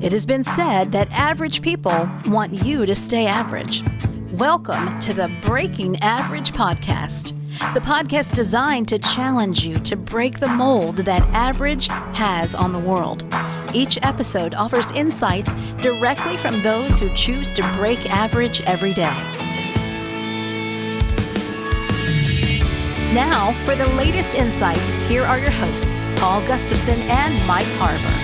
It has been said that average people want you to stay average. Welcome to the Breaking Average podcast, the podcast designed to challenge you to break the mold that average has on the world. Each episode offers insights directly from those who choose to break average every day. Now, for the latest insights, here are your hosts, Paul Gustavson and Mike Harbour.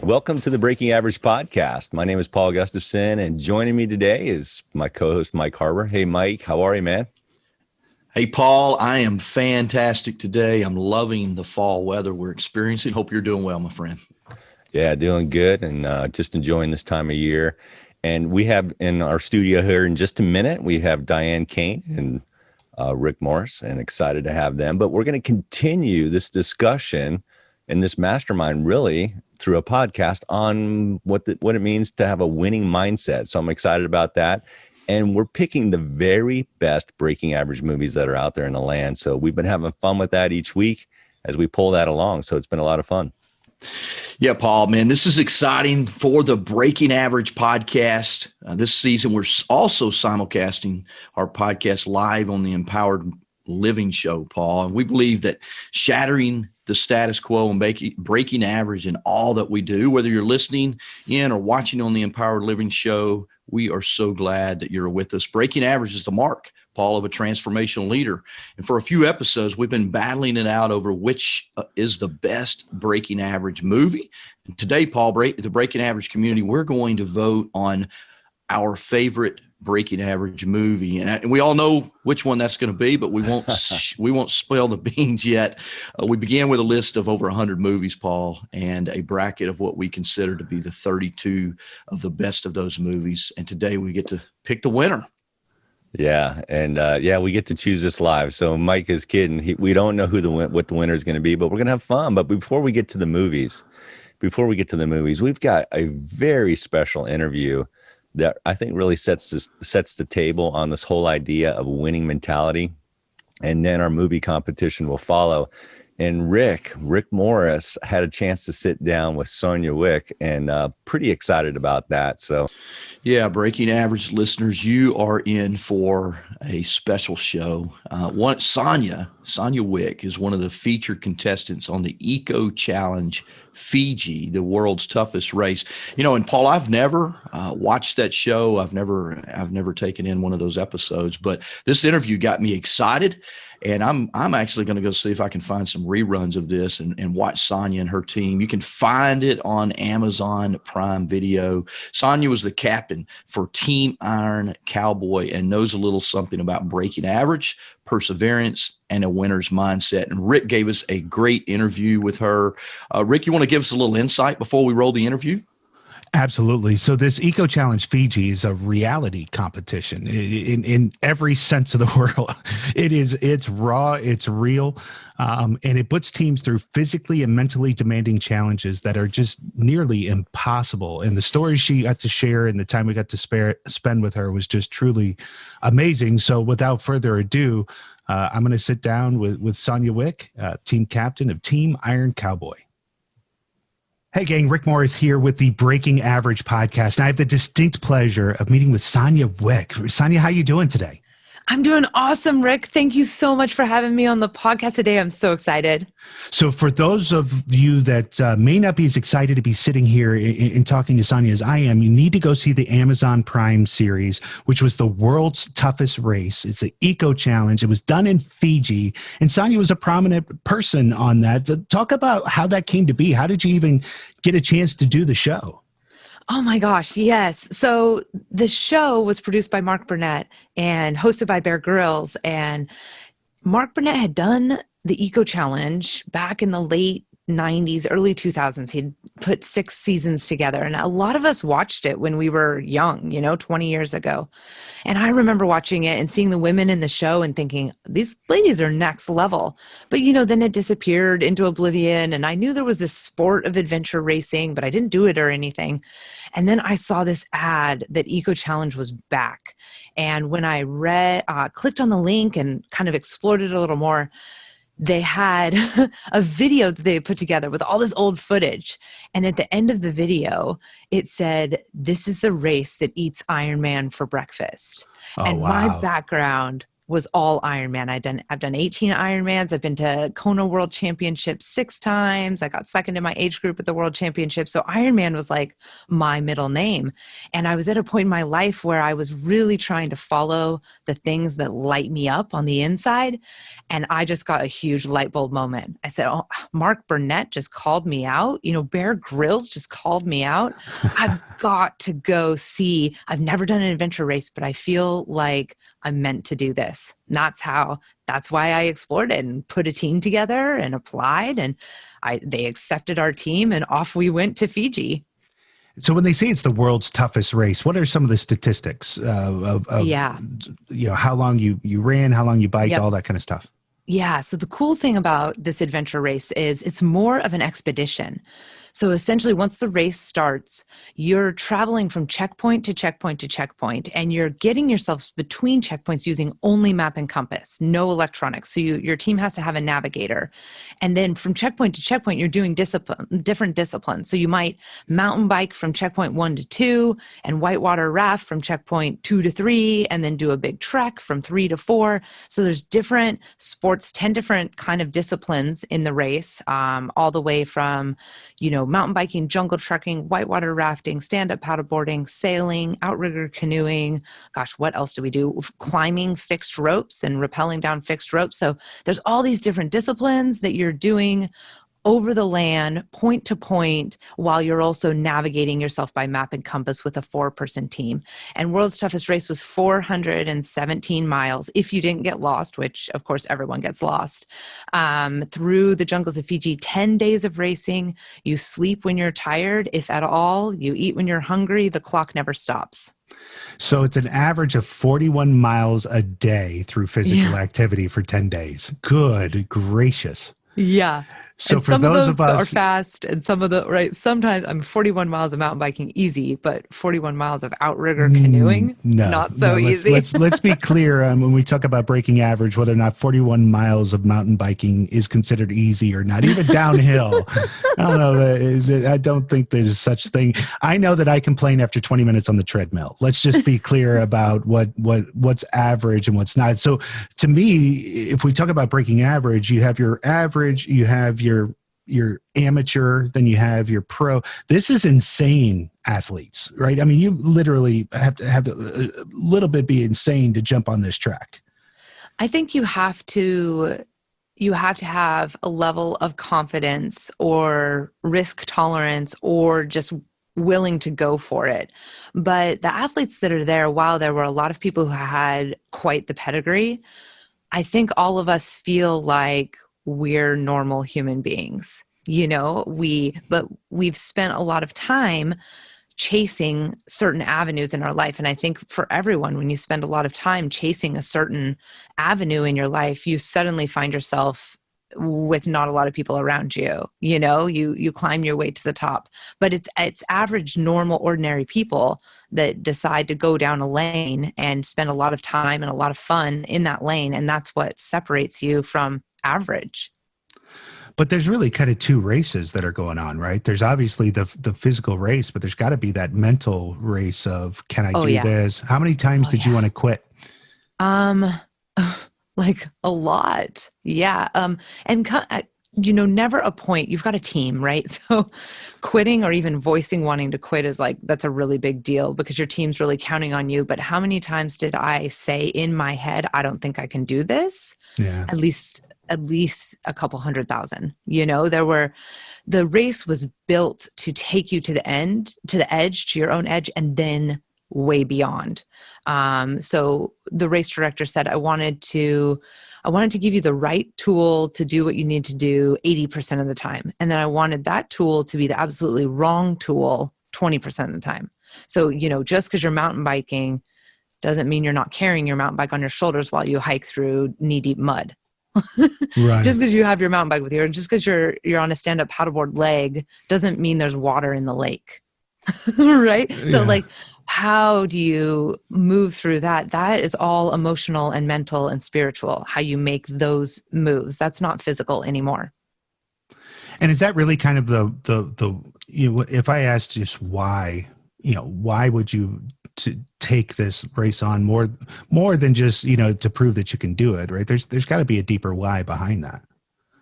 Welcome to the Breaking Average podcast. My name is Paul Gustavson, and joining me today is my co-host, Mike Harbour. Hey, Mike, how are you, man? Hey, Paul, I am fantastic today. I'm loving the fall weather we're experiencing. Hope you're doing well, my friend. Yeah, doing good, and just enjoying this time of year. And we have in our studio here in just a minute, we have Diane, Caine, and Rick Morris, and excited to have them. But we're going to continue this discussion and this mastermind really through a podcast on what it means to have a winning mindset. So I'm excited about that. And we're picking the very best breaking average movies that are out there in the land. So we've been having fun with that each week as we pull that along. So it's been a lot of fun. Yeah, Paul, man, this is exciting for the Breaking Average podcast. This season, we're also simulcasting our podcast live on the Empowered Living Show, Paul. And we believe that shattering the status quo and breaking average in all that we do, whether you're listening in or watching on the Empowered Living Show, we are so glad that you're with us. Breaking average is the mark, Paul, of a transformational leader. And for a few episodes, we've been battling it out over which is the best breaking average movie. And today, Paul, the breaking average community, we're going to vote on our favorite breaking average movie, and we all know which one that's going to be, but we won't spill the beans yet. We began with a list of over 100 movies, Paul, and a bracket of what we consider to be the 32 of the best of those movies. And today we get to pick the winner. Yeah, and we get to choose this live. So Mike is kidding. We don't know what the winner is going to be, but we're going to have fun. But before we get to the movies, we've got a very special interview that I think really sets the table on this whole idea of winning mentality. And then our movie competition will follow. And Rick Morris had a chance to sit down with Sonja Wieck, and pretty excited about that. So, yeah, Breaking Average listeners, you are in for a special show. Sonja Wieck is one of the featured contestants on the Eco Challenge Fiji, the world's toughest race. You know, and Paul, I've never watched that show. I've never taken in one of those episodes, but this interview got me excited. And I'm actually going to go see if I can find some reruns of this and watch Sonja and her team. You can find it on Amazon Prime Video. Sonja was the captain for Team Iron Cowboy and knows a little something about breaking average, perseverance, and a winner's mindset. And Rick gave us a great interview with her. Rick, you want to give us a little insight before we roll the interview? Absolutely. So this Eco Challenge Fiji is a reality competition in every sense of the word. It's raw, it's real, and it puts teams through physically and mentally demanding challenges that are just nearly impossible. And the stories she got to share and the time we got to spend with her was just truly amazing. So without further ado, I'm going to sit down with Sonja Wieck, team captain of Team Iron Cowboy. Hey, gang, Rick Morris here with the Breaking Average podcast. And I have the distinct pleasure of meeting with Sonja Wieck. Sonja, how you doing today? I'm doing awesome, Rick. Thank you so much for having me on the podcast today. I'm so excited. So for those of you that may not be as excited to be sitting here and talking to Sonja as I am, you need to go see the Amazon Prime series, which was the world's toughest race. It's the Eco Challenge. It was done in Fiji, and Sonja was a prominent person on that. Talk about how that came to be. How did you even get a chance to do the show? Oh my gosh, yes. So the show was produced by Mark Burnett and hosted by Bear Grylls. And Mark Burnett had done the Eco Challenge back in the late 90s, early 2000s. He'd put 6 seasons together. And a lot of us watched it when we were young, 20 years ago. And I remember watching it and seeing the women in the show and thinking, these ladies are next level. But, then it disappeared into oblivion. And I knew there was this sport of adventure racing, but I didn't do it or anything. And then I saw this ad that Eco Challenge was back. And when I clicked on the link and kind of explored it a little more, they had a video that they had put together with all this old footage. And at the end of the video, it said, "This is the race that eats Iron Man for breakfast." And wow. my background was all Ironman. I've done 18 Ironmans. I've been to Kona World Championships 6 times. I got second in my age group at the World Championship. So Ironman was like my middle name. And I was at a point in my life where I was really trying to follow the things that light me up on the inside. And I just got a huge light bulb moment. I said, "Oh, Mark Burnett just called me out. Bear Grylls just called me out. I've got to go see. I've never done an adventure race, but I feel like I'm meant to do this." And that's why I explored it and put a team together and applied, and they accepted our team, and off we went to Fiji. So when they say it's the world's toughest race, what are some of the statistics of how long you ran, how long you biked, Yep. all that kind of stuff? Yeah. So the cool thing about this adventure race is it's more of an expedition. So essentially, once the race starts, you're traveling from checkpoint to checkpoint to checkpoint, and you're getting yourselves between checkpoints using only map and compass, no electronics. So your team has to have a navigator. And then from checkpoint to checkpoint, you're doing different disciplines. So you might mountain bike from checkpoint 1 to 2, and whitewater raft from checkpoint 2 to 3, and then do a big trek from 3 to 4. So there's different sports, 10 different kind of disciplines in the race, all the way from, mountain biking, jungle trekking, whitewater rafting, stand-up paddleboarding, sailing, outrigger canoeing. Gosh, what else do we do? Climbing fixed ropes and rappelling down fixed ropes. So there's all these different disciplines that you're doing over the land, point to point, while you're also navigating yourself by map and compass with a 4-person team. And World's Toughest Race was 417 miles, if you didn't get lost, which of course everyone gets lost, through the jungles of Fiji. 10 days of racing. You sleep when you're tired, if at all. You eat when you're hungry. The clock never stops. So it's an average of 41 miles a day through physical activity for 10 days. Good gracious. Yeah. So and for some those of those of us are fast, and some of the sometimes I'm 41 miles of mountain biking easy, but 41 miles of outrigger canoeing not so easy. Let's be clear when we talk about breaking average, whether or not 41 miles of mountain biking is considered easy or not, even downhill. I don't know. I don't think there's such thing. I know that I complain after 20 minutes on the treadmill. Let's just be clear about what's average and what's not. So to me, if we talk about breaking average, you have your average, you have your amateur, then you have your pro. This is insane athletes, right? I mean, you literally have to have a little bit be insane to jump on this track. I think you have to have a level of confidence or risk tolerance or just willing to go for it. But the athletes that are there, while there were a lot of people who had quite the pedigree, I think all of us feel like we're normal human beings. But we've spent a lot of time chasing certain avenues in our life. And I think for everyone, when you spend a lot of time chasing a certain avenue in your life, you suddenly find yourself with not a lot of people around you. You climb your way to the top. But it's average, normal, ordinary people that decide to go down a lane and spend a lot of time and a lot of fun in that lane. And that's what separates you from average. But there's really kind of 2 races that are going on, right? There's obviously the physical race, but there's got to be that mental race of, can I do this? How many times did you want to quit? Like a lot. Yeah. And never a point. You've got a team, right? So quitting or even voicing wanting to quit is that's a really big deal because your team's really counting on you. But how many times did I say in my head, I don't think I can do this? Yeah. At least a couple 100,000. The race was built to take you to the end, to the edge, to your own edge, and then way beyond. So the race director said, I wanted to I wanted to give you the right tool to do what you need to do 80% of the time. And then I wanted that tool to be the absolutely wrong tool 20% of the time. So, just because you're mountain biking doesn't mean you're not carrying your mountain bike on your shoulders while you hike through knee-deep mud. Right. Just because you have your mountain bike with you, or just because you're on a stand-up paddleboard leg doesn't mean there's water in the lake. Right? So like, how do you move through that? That is all emotional and mental and spiritual, how you make those moves. That's not physical anymore. And is that really kind of the if I asked just why would you to take this race on more than just, to prove that you can do it, right? There's got to be a deeper why behind that.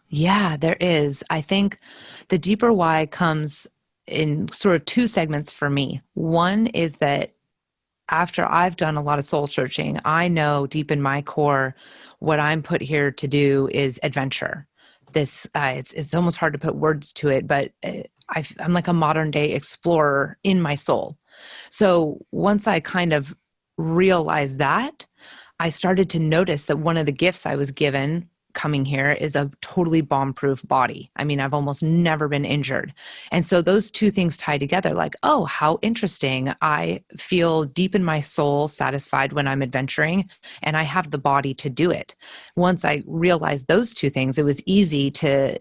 Yeah, there is. I think the deeper why comes in sort of two segments for me. One is that after I've done a lot of soul searching, I know deep in my core what I'm put here to do is adventure. This it's almost hard to put words to it, but I'm like a modern day explorer in my soul. So once I kind of realized that, I started to notice that one of the gifts I was given coming here is a totally bomb-proof body. I mean, I've almost never been injured. And so those two things tie together, like, oh, how interesting. I feel deep in my soul satisfied when I'm adventuring, and I have the body to do it. Once I realized those two things, it was easy to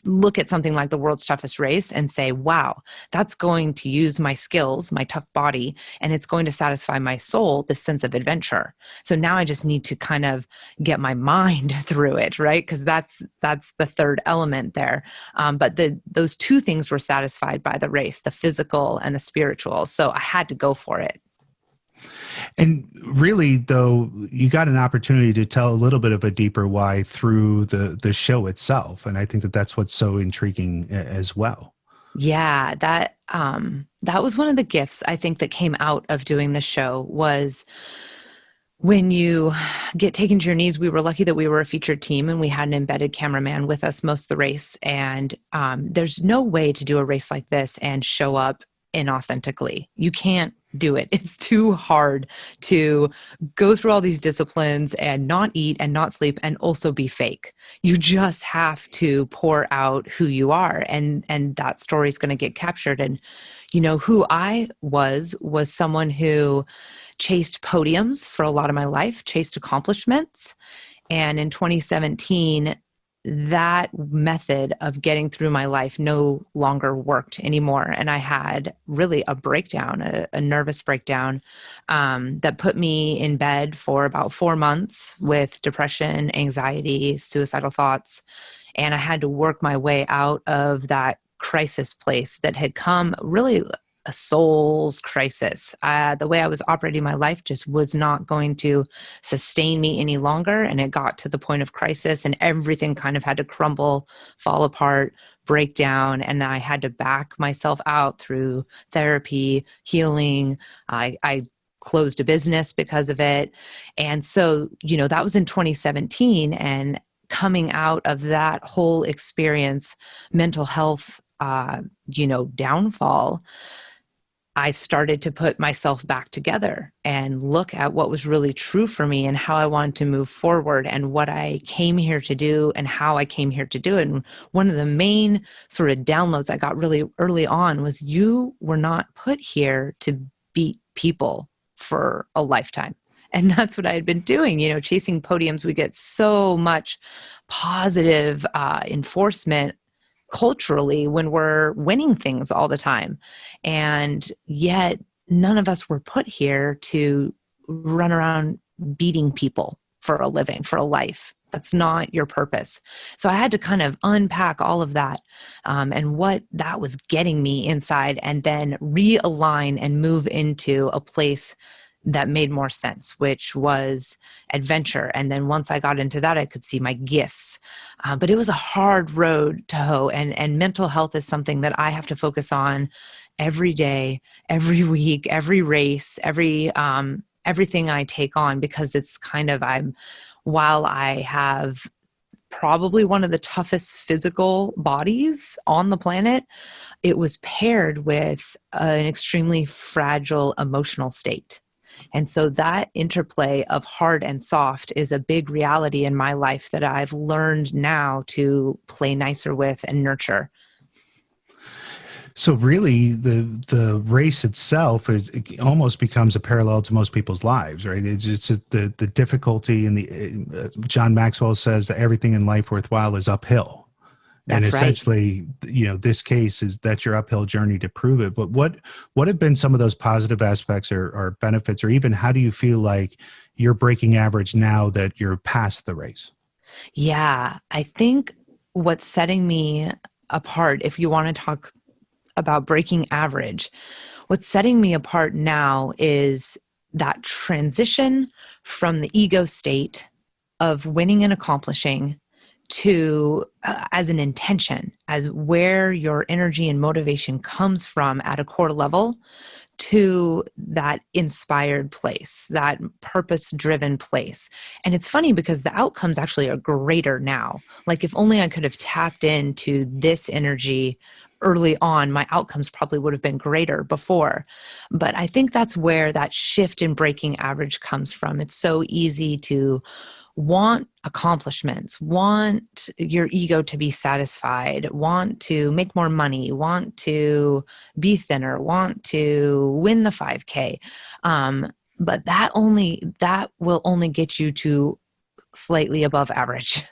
look at something like the world's toughest race and say, wow, that's going to use my skills, my tough body, and it's going to satisfy my soul, this sense of adventure. So now I just need to kind of get my mind through it, right? Because that's the third element there. But those two things were satisfied by the race, the physical and the spiritual. So I had to go for it. And really, though, you got an opportunity to tell a little bit of a deeper why through the show itself. And I think that's what's so intriguing as well. Yeah, that was one of the gifts I think that came out of doing the show was when you get taken to your knees. We were lucky that we were a featured team and we had an embedded cameraman with us most of the race. And there's no way to do a race like this and show up inauthentically. You can't do it. It's too hard to go through all these disciplines and not eat and not sleep and also be fake. You just have to pour out who you are, and that story is going to get captured. And who I was someone who chased podiums for a lot of my life, chased accomplishments. And in 2017, that method of getting through my life no longer worked anymore. And I had really a breakdown, a nervous breakdown that put me in bed for about 4 months with depression, anxiety, suicidal thoughts. And I had to work my way out of that crisis place that had come, really a soul's crisis. The way I was operating my life just was not going to sustain me any longer. And it got to the point of crisis and everything kind of had to crumble, fall apart, break down. And I had to back myself out through therapy, healing. I closed a business because of it. And so, that was in 2017. And coming out of that whole experience, mental health, downfall, I started to put myself back together and look at what was really true for me and how I wanted to move forward and what I came here to do and how I came here to do it. And one of the main sort of downloads I got really early on was you were not put here to beat people for a lifetime. And that's what I had been doing, chasing podiums. We get so much positive enforcement culturally when we're winning things all the time. And yet none of us were put here to run around beating people for a living, for a life. That's not your purpose. So I had to kind of unpack all of that and what that was getting me inside, and then realign and move into a place that made more sense, which was adventure. And then once I got into that, I could see my gifts. But it was a hard road to hoe. And mental health is something that I have to focus on every day, every week, every race, everything I take on, because it's kind of, while I have probably one of the toughest physical bodies on the planet, it was paired with an extremely fragile emotional state. And so that interplay of hard and soft is a big reality in my life that I've learned now to play nicer with and nurture. So really, the race itself it almost becomes a parallel to most people's lives, right? It's just the difficulty and the John Maxwell says that everything in life worthwhile is uphill. And That's right. essentially, this case is that's your uphill journey to prove it. But what have been some of those positive aspects or benefits, or even how do you feel like you're breaking average now that you're past the race? Yeah, I think what's setting me apart, if you want to talk about breaking average, what's setting me apart now is that transition from the ego state of winning and accomplishing to as an intention, as where your energy and motivation comes from at a core level, to that inspired place, that purpose-driven place. And it's funny because the outcomes actually are greater now. Like if only I could have tapped into this energy early on, my outcomes probably would have been greater before. But I think that's where that shift in breaking average comes from. It's so easy to want accomplishments, want your ego to be satisfied, want to make more money, want to be thinner, want to win the 5K. But that will only get you to slightly above average.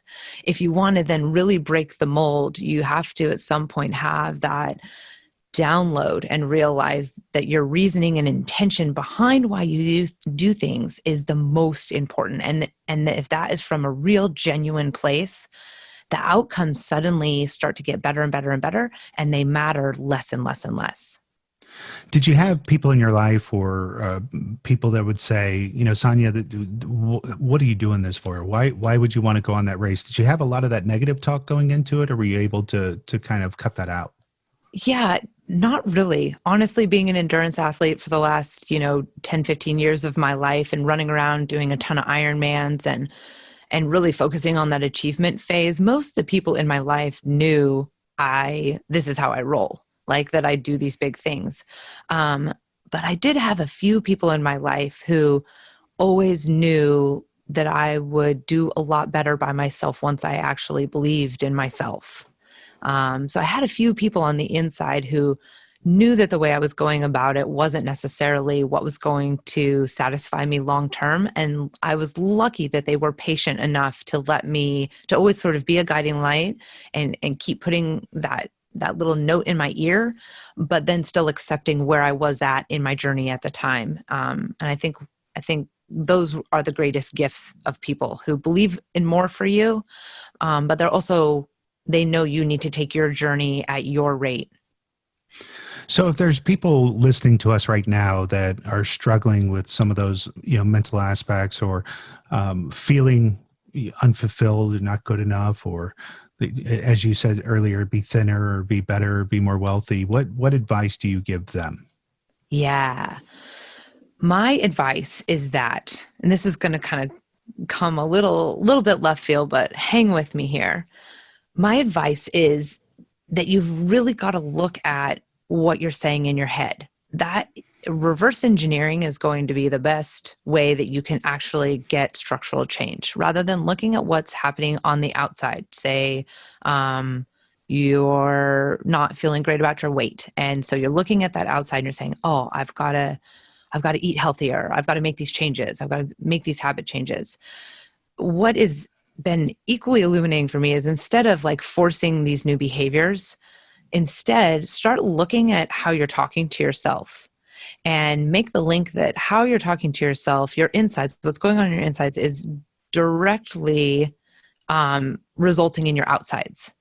If you want to then really break the mold, you have to at some point have that download and realize that your reasoning and intention behind why you do things is the most important. And if that is from a real genuine place, the outcomes suddenly start to get better and better and better, and they matter less and less and less. Did you have people in your life or people that would say, Sonja, what are you doing this for? Why would you want to go on that race? Did you have a lot of that negative talk going into it, or were you able to kind of cut that out? Yeah, not really. Honestly, being an endurance athlete for the last, 10, 15 years of my life and running around doing a ton of Ironmans and really focusing on that achievement phase, most of the people in my life knew this is how I roll, like that I do these big things. But I did have a few people in my life who always knew that I would do a lot better by myself once I actually believed in myself. So I had a few people on the inside who knew that the way I was going about it wasn't necessarily what was going to satisfy me long term. And I was lucky that they were patient enough to let me to always sort of be a guiding light and keep putting that little note in my ear, but then still accepting where I was at in my journey at the time. And I think those are the greatest gifts of people who believe in more for you, but they know you need to take your journey at your rate. So if there's people listening to us right now that are struggling with some of those, mental aspects or feeling unfulfilled or not good enough, or as you said earlier, be thinner or be better, or be more wealthy, what advice do you give them? Yeah. My advice is that, and this is going to kind of come a little bit left field, but hang with me here. My advice is that you've really got to look at what you're saying in your head. That reverse engineering is going to be the best way that you can actually get structural change, rather than looking at what's happening on the outside. Say, you're not feeling great about your weight. And so you're looking at that outside and you're saying, oh, I've got to eat healthier. I've got to make these changes. I've got to make these habit changes. What is been equally illuminating for me is, instead of like forcing these new behaviors, instead start looking at how you're talking to yourself and make the link that how you're talking to yourself, your insides, what's going on in your insides is directly resulting in your outsides.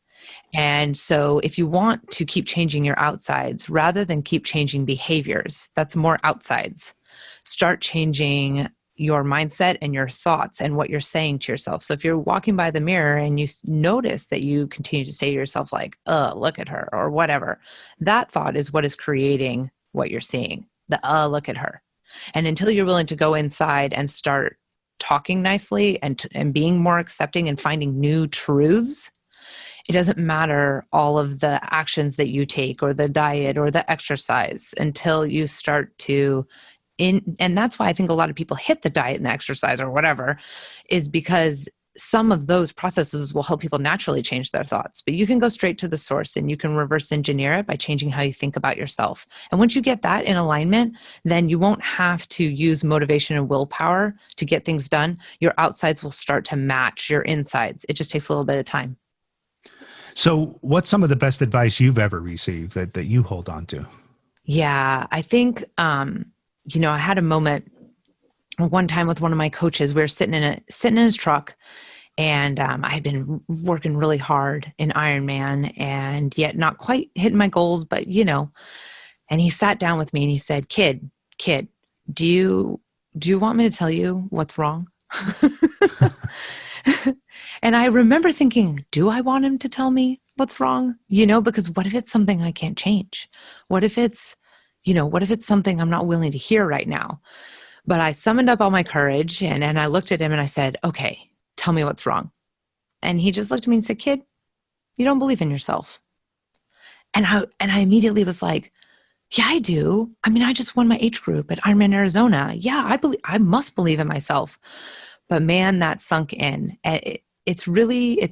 And so if you want to keep changing your outsides rather than keep changing behaviors, that's more outsides. Start changing your mindset and your thoughts and what you're saying to yourself. So if you're walking by the mirror and you notice that you continue to say to yourself like, look at her, or whatever, that thought is what is creating what you're seeing. Look at her. And until you're willing to go inside and start talking nicely and being more accepting and finding new truths, it doesn't matter all of the actions that you take or the diet or the exercise until you start to and that's why I think a lot of people hit the diet and the exercise or whatever, is because some of those processes will help people naturally change their thoughts. But you can go straight to the source and you can reverse engineer it by changing how you think about yourself. And once you get that in alignment, then you won't have to use motivation and willpower to get things done. Your outsides will start to match your insides. It just takes a little bit of time. So what's some of the best advice you've ever received that you hold on to? Yeah, I think, I had a moment one time with one of my coaches. We were sitting in his truck, and I had been working really hard in Ironman and yet not quite hitting my goals, but and he sat down with me and he said, kid, do you want me to tell you what's wrong? And I remember thinking, do I want him to tell me what's wrong? Because what if it's something I can't change? What if it's something I'm not willing to hear right now? But I summoned up all my courage and I looked at him and I said, okay, tell me what's wrong. And he just looked at me and said, kid, you don't believe in yourself. And I immediately was like, yeah, I do. I mean, I just won my age group at Ironman Arizona. Yeah, I must believe in myself. But man, that sunk in. It's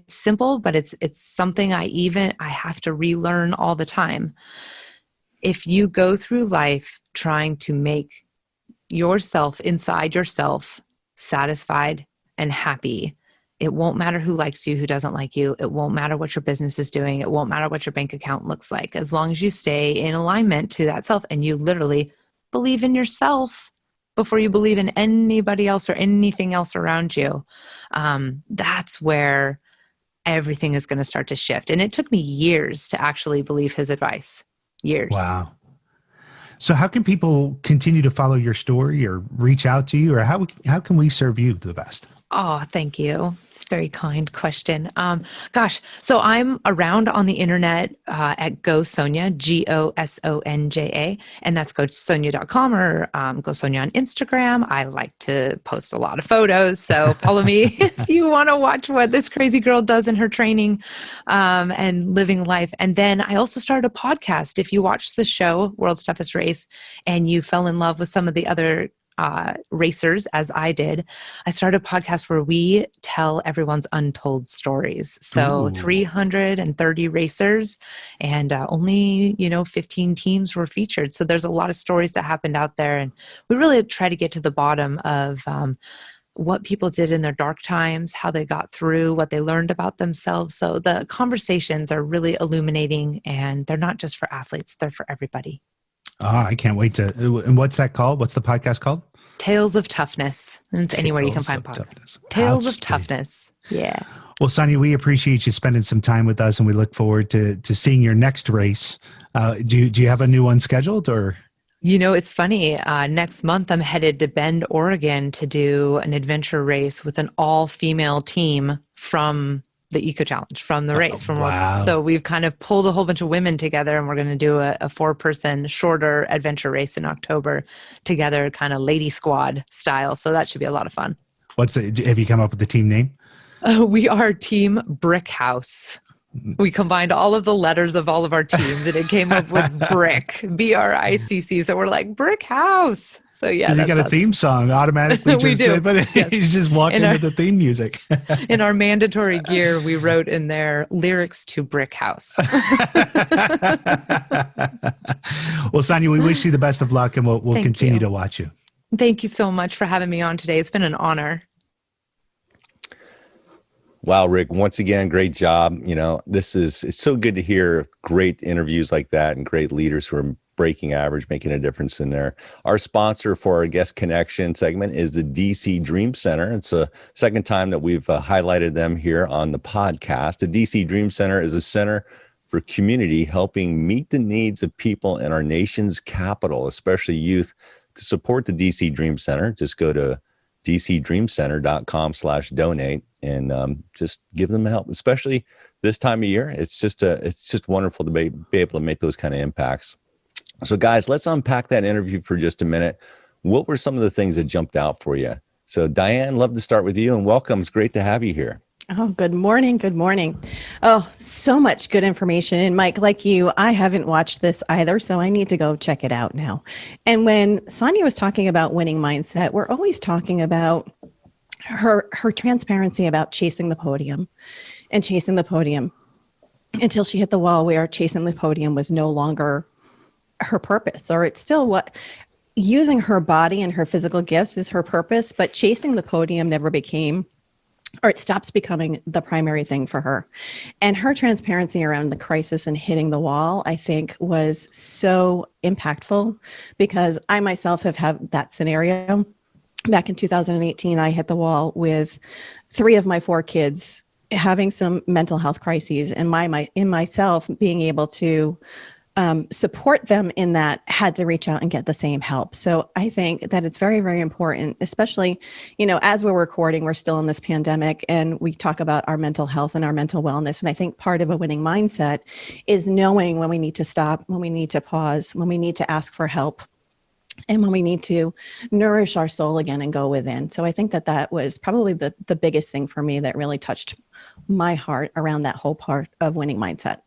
simple, but it's something I have to relearn all the time. If you go through life trying to make yourself inside yourself satisfied and happy, it won't matter who likes you, who doesn't like you. It won't matter what your business is doing. It won't matter what your bank account looks like. As long as you stay in alignment to that self and you literally believe in yourself before you believe in anybody else or anything else around you, that's where everything is going to start to shift. And it took me years to actually believe his advice. Years. Wow. So how can people continue to follow your story or reach out to you, or how can we serve you the best? Oh, thank you. It's a very kind question. So I'm around on the internet at Go Sonja, GOSONJA, and that's GoSonja.com or Go Sonja on Instagram. I like to post a lot of photos, so follow me if you want to watch what this crazy girl does in her training and living life. And then I also started a podcast. If you watched the show, World's Toughest Race, and you fell in love with some of the other racers, as I did, I started a podcast where we tell everyone's untold stories. So 330 racers and only, 15 teams were featured. So there's a lot of stories that happened out there. And we really try to get to the bottom of what people did in their dark times, how they got through, what they learned about themselves. So the conversations are really illuminating, and they're not just for athletes, they're for everybody. Oh, I can't wait to. And what's that called? What's the podcast called? Tales of Toughness. And it's anywhere you can find podcasts. Tales of Toughness. Yeah. Well, Sonja, we appreciate you spending some time with us, and we look forward to seeing your next race. Do you have a new one scheduled, or? It's funny. Next month, I'm headed to Bend, Oregon to do an adventure race with an all-female team from the Eco Challenge, from the race. Wow. So we've kind of pulled a whole bunch of women together, and we're going to do a 4-person shorter adventure race in October together, kind of lady squad style. So that should be a lot of fun. Have you come up with the team name? We are Team Brick House. We combined all of the letters of all of our teams, and it came up with Brick, BRICC. So we're like Brick House. So yeah, you got a theme song automatically. We do. But yes. He's just walking into the theme music. In our mandatory gear, we wrote in there lyrics to Brick House. Well, Sonja, we wish you the best of luck, and we'll continue to watch you. Thank you so much for having me on today. It's been an honor. Wow, Rick, once again, great job. It's so good to hear great interviews like that and great leaders who are breaking average, making a difference in there. Our sponsor for our guest connection segment is the DC Dream Center. It's the second time that we've highlighted them here on the podcast. The DC Dream Center is a center for community, helping meet the needs of people in our nation's capital, especially youth. To support the DC Dream Center, just go to dcdreamcenter.com/donate and just give them help, especially this time of year. It's just wonderful to be able to make those kind of impacts. So guys, let's unpack that interview for just a minute. What were some of the things that jumped out for you? So Diane, love to start with you, and welcome. It's great to have you here. Oh, good morning. Good morning. Oh, so much good information. And Mike, like you, I haven't watched this either, so I need to go check it out now. And when Sonja was talking about winning mindset, we're always talking about her transparency about chasing the podium and chasing the podium until she hit the wall where chasing the podium was no longer her purpose, or it's still what using her body and her physical gifts is her purpose, but chasing the podium never became, or it stops becoming the primary thing for her. And her transparency around the crisis and hitting the wall, I think, was so impactful, because I myself have had that scenario. Back in 2018, I hit the wall with 3 of my 4 kids having some mental health crises, and in myself being able to support them in that, had to reach out and get the same help. So I think that it's very, very important, especially, as we're recording, we're still in this pandemic, and we talk about our mental health and our mental wellness. And I think part of a winning mindset is knowing when we need to stop, when we need to pause, when we need to ask for help, and when we need to nourish our soul again and go within. So I think that was probably the biggest thing for me that really touched my heart around that whole part of winning mindset.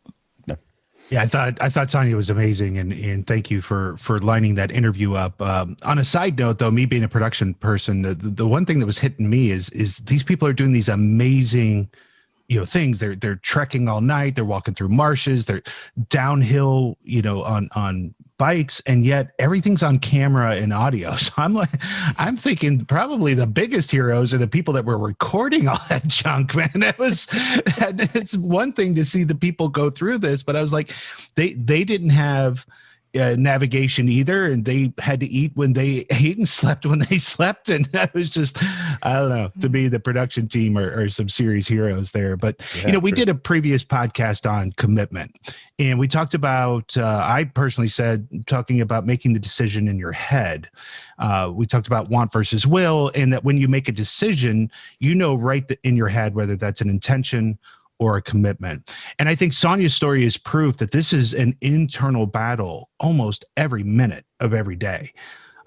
Yeah, I thought Sonja was amazing, and thank you for lining that interview up. On a side note, though, me being a production person, the one thing that was hitting me is these people are doing these amazing, things. They're trekking all night. They're walking through marshes. They're downhill, on bikes, and yet everything's on camera and audio. So I'm thinking probably the biggest heroes are the people that were recording all that junk, man. It's one thing to see the people go through this, but I was like, they didn't have navigation either, and they had to eat when they ate and slept when they slept, and that was just, I don't know, to me, the production team are some serious heroes there. But we did a previous podcast on commitment, and we talked about I personally said, talking about making the decision in your head. We talked about want versus will, and that when you make a decision, right in your head whether that's an intention or a commitment. And I think Sonja's story is proof that this is an internal battle almost every minute of every day.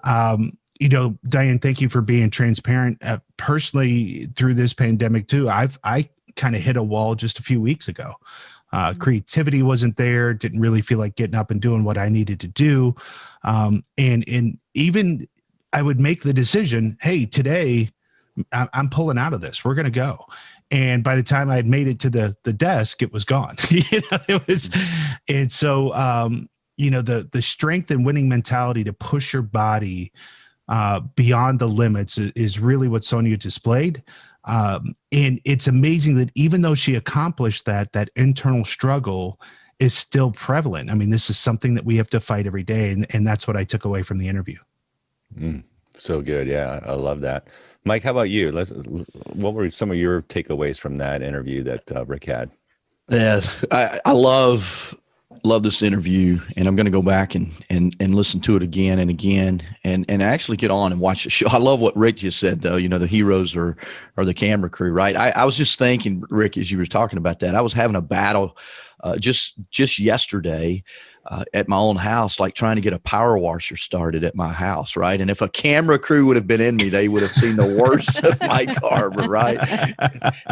Diane, thank you for being transparent. Personally, through this pandemic too, I kind of hit a wall just a few weeks ago. Creativity wasn't there, didn't really feel like getting up and doing what I needed to do. And even I would make the decision, hey, today I'm pulling out of this. We're going to go. And by the time I had made it to the desk, it was gone. It was, and so the strength and winning mentality to push your body beyond the limits is really what Sonja displayed. And it's amazing that even though she accomplished that internal struggle is still prevalent. I mean, this is something that we have to fight every day, and that's what I took away from the interview. So good. Yeah, I love that. Mike, how about you? What were some of your takeaways from that interview that Rick had? Yeah, I love this interview, and I'm going to go back and listen to it again and again, and actually get on and watch the show. I love what Rick just said, though. The heroes are the camera crew, right? I was just thinking, Rick, as you were talking about that, I was having a battle just yesterday at my own house, like trying to get a power washer started at my house, right? And if a camera crew would have been in me, they would have seen the worst of Mike Harbour, right?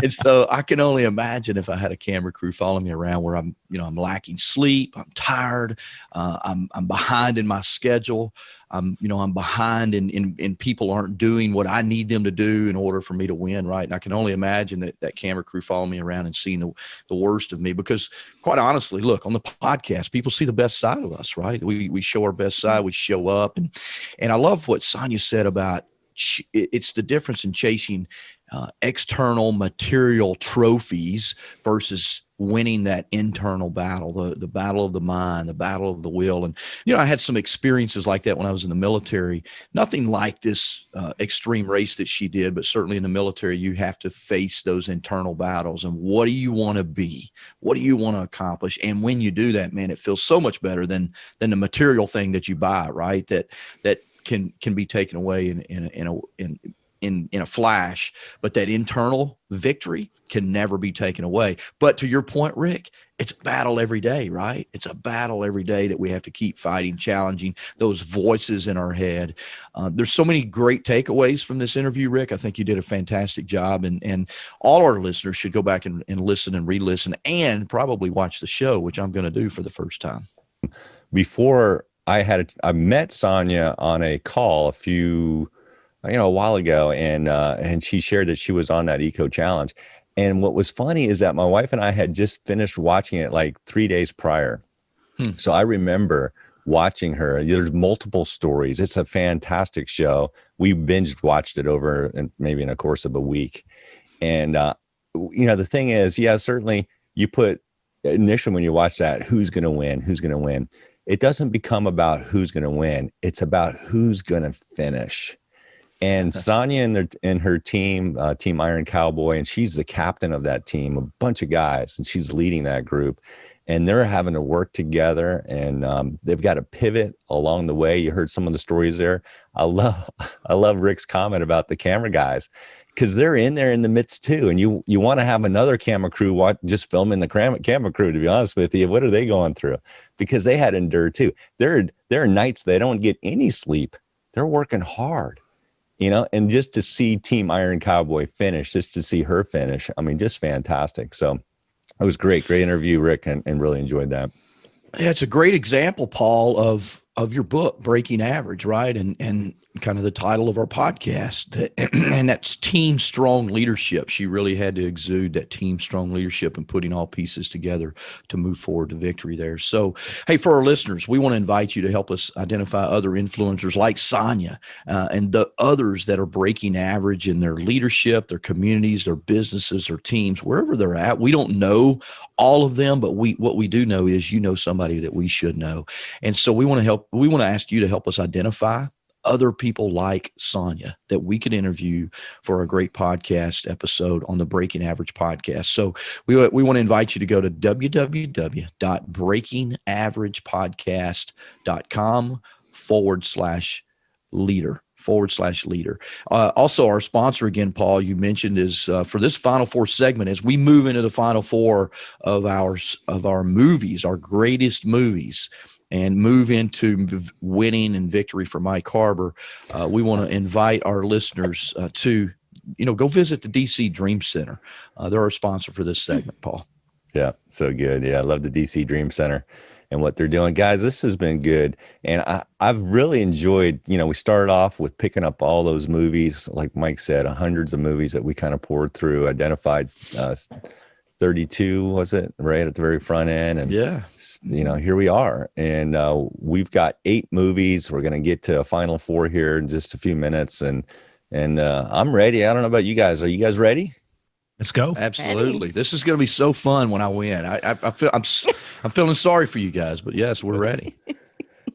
And so I can only imagine if I had a camera crew following me around, where I'm lacking sleep, I'm tired, I'm behind in my schedule. I'm behind and people aren't doing what I need them to do in order for me to win, right? And I can only imagine that camera crew following me around and seeing the worst of me, because quite honestly, look, on the podcast, people see the best side of us, right? We show our best side, we show up. And I love what Sonja said about it's the difference in chasing external material trophies versus winning that internal battle, the battle of the mind, the battle of the will. And, I had some experiences like that when I was in the military. Nothing like this extreme race that she did, but certainly in the military, you have to face those internal battles. And what do you want to be? What do you want to accomplish? And when you do that, man, it feels so much better than the material thing that you buy, right? That can be taken away in in a flash, but that internal victory can never be taken away. But to your point, Rick, it's a battle every day, right? It's a battle every day that we have to keep fighting, challenging those voices in our head. There's so many great takeaways from this interview, Rick. I think you did a fantastic job, and all our listeners should go back and listen and re-listen and probably watch the show, which I'm going to do for the first time. Before I met Sonja on a call a while ago, and she shared that she was on that eco challenge. And what was funny is that my wife and I had just finished watching it like 3 days prior. So I remember watching her. There's multiple stories. It's a fantastic show. We binged watched it over maybe in a course of a week. And, the thing is, certainly you put initially when you watch that, who's going to win? It doesn't become about who's going to win. It's about who's going to finish. And Sonja and her team, Team Iron Cowboy, and she's the captain of that team, a bunch of guys, and she's leading that group. And they're having to work together, and they've got to pivot along the way. You heard some of the stories there. I love Rick's comment about the camera guys, because they're in there in the midst too. And you want to have another camera crew just filming the camera crew, to be honest with you. What are they going through? Because they had to endure too. There are nights they don't get any sleep. They're working hard. And just to see Team Iron Cowboy finish, just to see her finish, I mean, just fantastic. So it was great interview, Rick, and really enjoyed that. Yeah, it's a great example, Paul, of your book, Breaking Average, right? And kind of the title of our podcast. And that's team strong leadership. She really had to exude that team strong leadership and putting all pieces together to move forward to victory there. So, hey, for our listeners, we want to invite you to help us identify other influencers like Sonja and the others that are breaking average in their leadership, their communities, their businesses, their teams, wherever they're at. We don't know all of them, but what we do know is somebody that we should know. And so we want to ask you to help us identify other people like Sonja that we could interview for a great podcast episode on the Breaking Average podcast. So we want to invite you to go to www.breakingaveragepodcast.com/leader. Also, our sponsor again, Paul, you mentioned is for this Final Four segment, as we move into the Final Four of our movies, our greatest movies, and move into winning and victory for Mike Harbour. We want to invite our listeners to, go visit the DC Dream Center. They're our sponsor for this segment, Paul. Yeah, so good. Yeah, I love the DC Dream Center and what they're doing. Guys, this has been good. And I've really enjoyed, we started off with picking up all those movies, like Mike said, hundreds of movies that we kind of poured through, identified 32, was it, right at the very front end? And, here we are. And we've got 8 movies. We're going to get to a Final Four here in just a few minutes. And I'm ready. I don't know about you guys. Are you guys ready? Let's go. Absolutely. Ready. This is going to be so fun when I win. I'm feeling sorry for you guys, but yes, we're ready.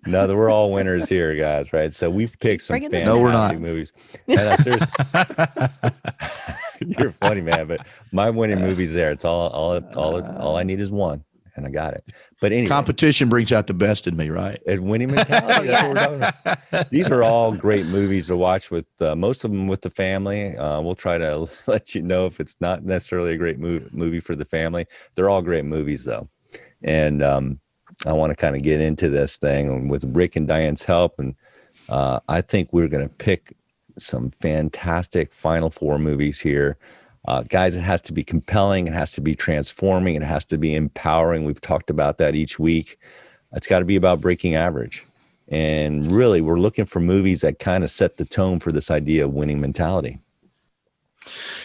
No, we're all winners here, guys, right? So we've picked some fantastic movies. And seriously, you're funny, man, but my winning movie's there. It's all I need is one, and I got it. But anyway, competition brings out the best in me, right? And winning mentality. That's what we're talking about. These are all great movies to watch with most of them with the family. We'll try to let you know if it's not necessarily a great movie for the family. They're all great movies, though, and I want to kind of get into this thing with Rick and Diane's help. And I think we're going to pick some fantastic Final Four movies here. Guys, it has to be compelling. It has to be transforming. It has to be empowering. We've talked about that each week. It's got to be about breaking average. And really, we're looking for movies that kind of set the tone for this idea of winning mentality.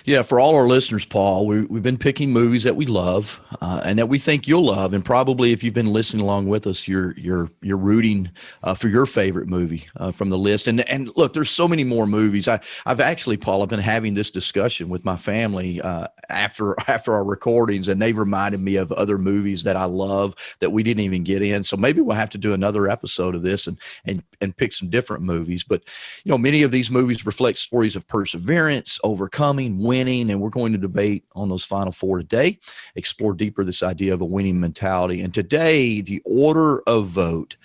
Yeah, for all our listeners, Paul, we've been picking movies that we love and that we think you'll love, and probably if you've been listening along with us, you're rooting for your favorite movie from the list. And look, there's so many more movies. I've actually, Paul, I've been having this discussion with my family after our recordings, and they've reminded me of other movies that I love that we didn't even get in. So maybe we'll have to do another episode of this and pick some different movies. But many of these movies reflect stories of perseverance, overcoming, winning, and we're going to debate on those Final Four today, explore deeper this idea of a winning mentality. And today, the order of vote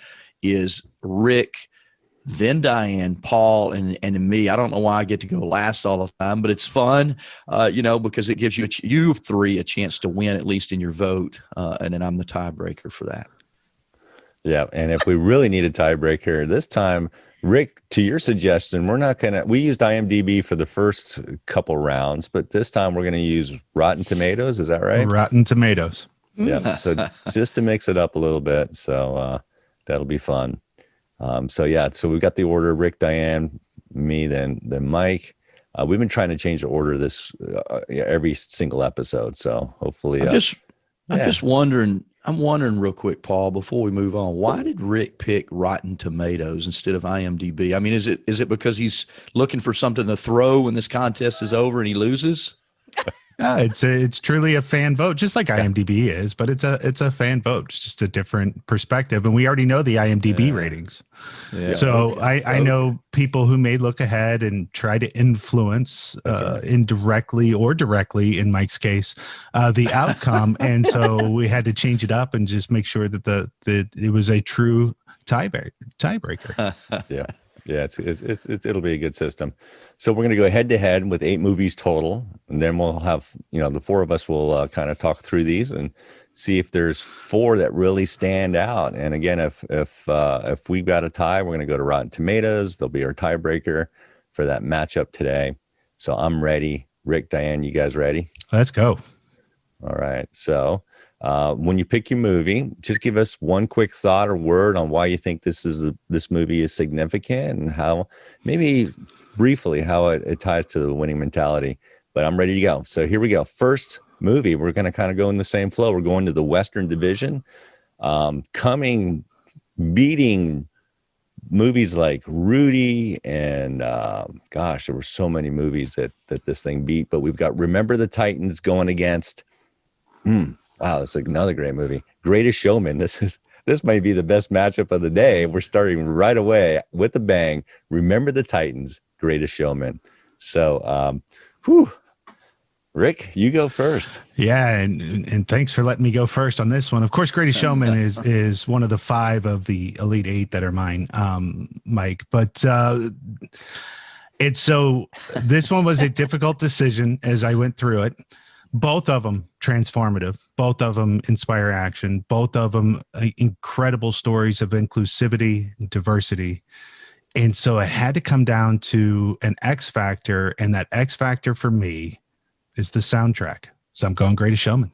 is Rick then Diane, Paul, and me. I don't know why I get to go last all the time, but it's fun, because it gives you three a chance to win, at least in your vote. And then I'm the tiebreaker for that. Yeah. And if we really need a tiebreaker this time, Rick, to your suggestion, we used IMDb for the first couple rounds, but this time we're going to use Rotten Tomatoes. Is that right? Rotten Tomatoes. Yeah. So just to mix it up a little bit. So that'll be fun. So we've got the order: Rick, Diane, me, then Mike. We've been trying to change the order this every single episode. So hopefully, I'm just wondering. I'm wondering real quick, Paul, before we move on, why did Rick pick Rotten Tomatoes instead of IMDb? I mean, is it because he's looking for something to throw when this contest is over and he loses? It's truly a fan vote, just like IMDb is, but it's a fan vote. It's just a different perspective, and we already know the IMDb ratings. Yeah. So I know people who may look ahead and try to influence indirectly or directly, in Mike's case, the outcome, and so we had to change it up and just make sure that it was a true tiebreaker. Yeah, it'll be a good system. So we're going to go head to head with 8 movies total, and then we'll have, the 4 of us will kind of talk through these and see if there's 4 that really stand out. And again, if we've got a tie, we're going to go to Rotten Tomatoes. They'll be our tiebreaker for that matchup today. So I'm ready. Rick, Diane, you guys ready? Let's go. All right. So when you pick your movie, just give us one quick thought or word on why you think this movie is significant, and how, maybe briefly, how it ties to the winning mentality. But I'm ready to go. So here we go. First movie, we're going to kind of go in the same flow. We're going to the Western Division, beating movies like Rudy, and there were so many movies that this thing beat. But we've got Remember the Titans going against. Wow, that's another great movie. Greatest Showman. This might be the best matchup of the day. We're starting right away with a bang. Remember the Titans, Greatest Showman. So, Rick, you go first. Yeah, and thanks for letting me go first on this one. Of course, Greatest Showman is one of the 5 of the Elite 8 that are mine, Mike. But this one was a difficult decision as I went through it. Both of them transformative. Both of them inspire action. Both of them incredible stories of inclusivity and diversity. And so it had to come down to an X factor, and that X factor for me is the soundtrack. So I'm going Greatest Showman.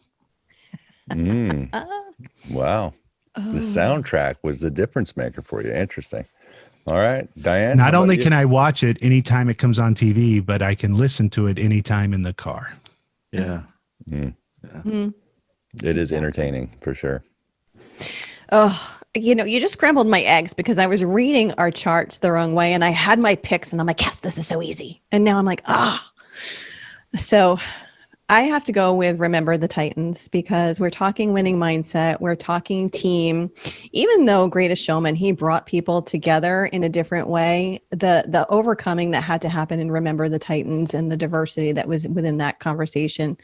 Wow. The soundtrack was the difference maker for you. Interesting. All right, Diane. Not only can I watch it anytime it comes on TV, but I can listen to it anytime in the car. Yeah. It is entertaining for sure. Oh, you just scrambled my eggs, because I was reading our charts the wrong way, and I had my picks, and I'm like, yes, this is so easy. And now I'm like, So I have to go with Remember the Titans, because we're talking winning mindset. We're talking team. Even though Greatest Showman, he brought people together in a different way, the overcoming that had to happen in Remember the Titans and the diversity that was within that conversation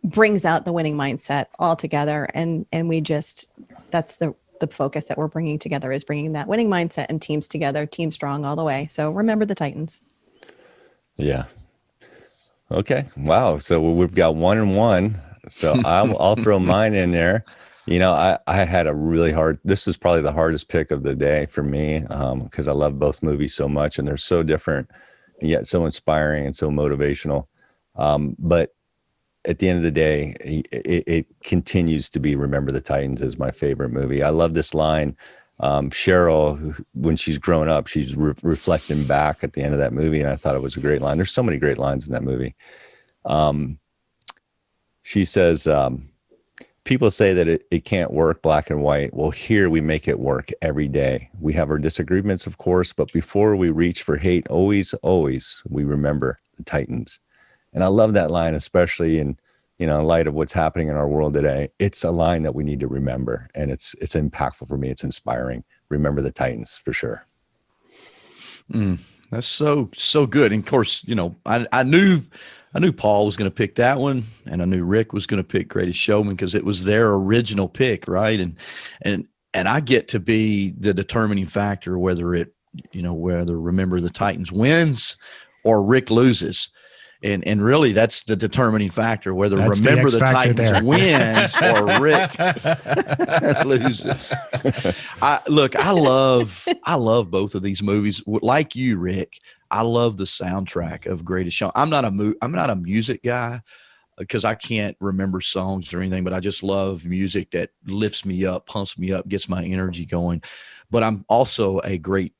brings out the winning mindset altogether. And that's the focus that we're bringing together, is bringing that winning mindset and teams together, team strong all the way. So Remember the Titans. Yeah. Okay. Wow. So we've got 1 and 1. So I'll throw mine in there. I had a really hard, this is probably the hardest pick of the day for me, because I love both movies so much, and they're so different and yet so inspiring and so motivational. But at the end of the day, it continues to be Remember the Titans is my favorite movie. I love this line. Cheryl, when she's grown up, she's reflecting back at the end of that movie, and I thought it was a great line. There's so many great lines in that movie. She says, people say that it can't work black and white. Well, here we make it work every day. We have our disagreements, of course, but before we reach for hate, always we remember the Titans. And I love that line, especially in light of what's happening in our world today. It's a line that we need to remember, and it's impactful for me. It's inspiring. Remember the Titans for sure. That's so good. And of course, I knew Paul was going to pick that one, and I knew Rick was going to pick Greatest Showman, because it was their original pick, right? And I get to be the determining factor whether it whether Remember the Titans wins or Rick loses. And really, that's the determining factor, whether That's Remember the Titans there. wins or Rick loses. I love both of these movies. Like you, Rick, I love the soundtrack of Greatest Show. I'm not a music guy because I can't remember songs or anything, but I just love music that lifts me up, pumps me up, gets my energy going. But I'm also a great,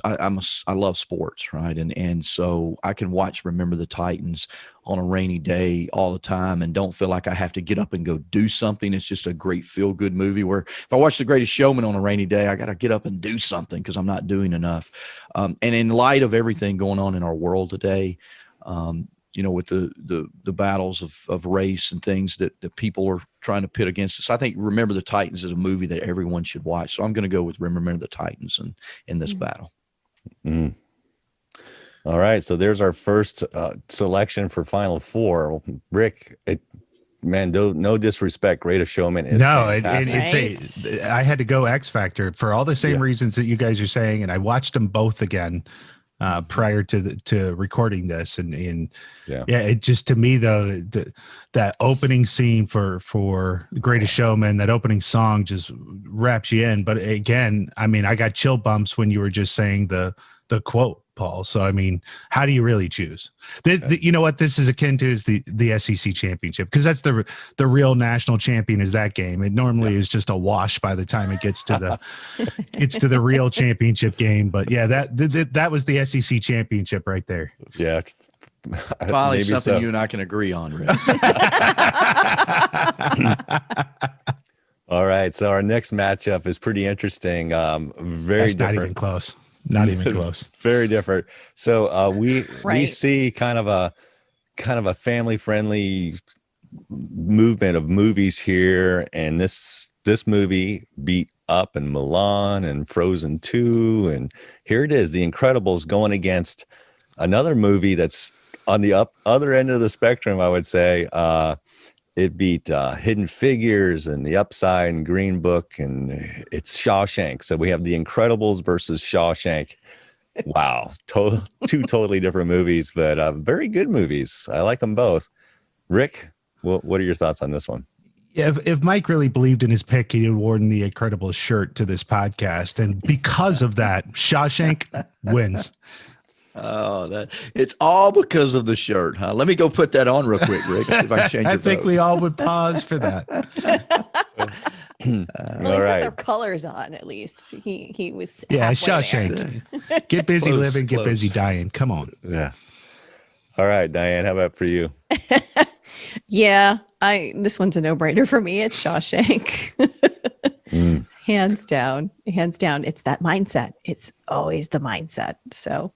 I love sports, right? And so I can watch Remember the Titans on a rainy day all the time and don't feel like I have to get up and go do something. It's just a great feel-good movie where if I watch The Greatest Showman on a rainy day, I got to get up and do something because I'm not doing enough. And in light of everything going on in our world today, with the battles of race and things that people are trying to pit against us, I think Remember the Titans is a movie that everyone should watch. So I'm going to go with Remember the Titans in this battle. Mm. All right. So there's our first selection for Final Four. Rick, no disrespect. Greatest Showman is fantastic. I had to go X Factor for all the same reasons that you guys are saying. And I watched them both again prior to recording this. And it just, to me though, that opening scene for Greatest Showman, that opening song just wraps you in. But again, I mean, I got chill bumps when you were just saying the quote, Paul. So, I mean, how do you really choose? You know what this is akin to is the SEC championship, because that's the real national champion is that game. It normally is just a wash by the time it gets to the real championship game. But yeah, that was the SEC championship right there. Yeah. Finally, something you and I can agree on, Rick. All right. So our next matchup is pretty interesting. Very different. Not even close. Not even close. Very different. So we see kind of a family friendly movement of movies here, and this movie beat Up and Mulan and Frozen 2, and here it is, The Incredibles going against another movie that's on the other end of the spectrum, I would say. It beat Hidden Figures and The Upside and Green Book, and it's Shawshank. So we have The Incredibles versus Shawshank. Wow. Two totally different movies, but very good movies. I like them both. Rick, what are your thoughts on this one? Yeah, if Mike really believed in his pick, he'd have worn the Incredibles shirt to this podcast. And because of that, Shawshank wins. Oh, it's all because of the shirt, huh? Let me go put that on real quick, Rick. See if I can change I think we all would pause for that. He's got their colors on, at least. He was Shawshank. Get busy living, get busy dying. Come on. Yeah. All right, Diane, how about for you? Yeah, this one's a no-brainer for me. It's Shawshank. Hands down. It's that mindset. It's always the mindset. So